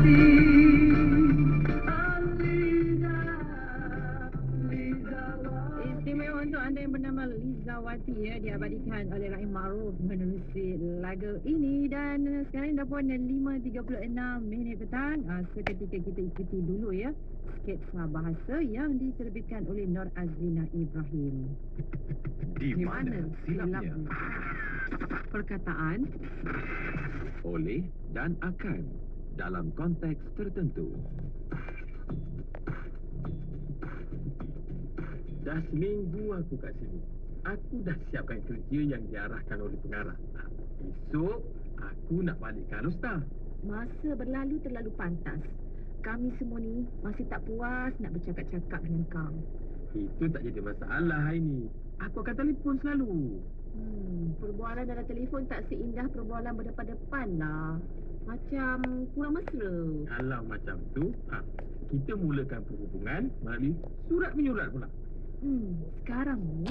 Istimewa untuk anda yang bernama Lizawati ya, diabadikan oleh Rahim Ma'ruf menerusi lagu ini. Dan sekarang dah pun 5.36 petang. Seketika kita ikuti dulu ya sketsa bahasa yang diterbitkan oleh Nur Azlina Ibrahim. Di mana silapnya? Perkataan Oleh dan akan dalam konteks tertentu. Dah seminggu aku kat sini. Aku dah siapkan kerja yang diarahkan oleh pengarah. Esok, aku nak balikkan Ustaz. masa berlalu terlalu pantas. Kami semua ni masih tak puas nak bercakap-cakap dengan kau. Itu tak jadi masalah hari ni. Aku akan telefon selalu. Perbualan dalam telefon tak seindah perbualan berdepan-depan lah. Macam kurang mesra. Kalau macam tu, kita mulakan perhubungan melalui surat menyurat pula. Sekarang ni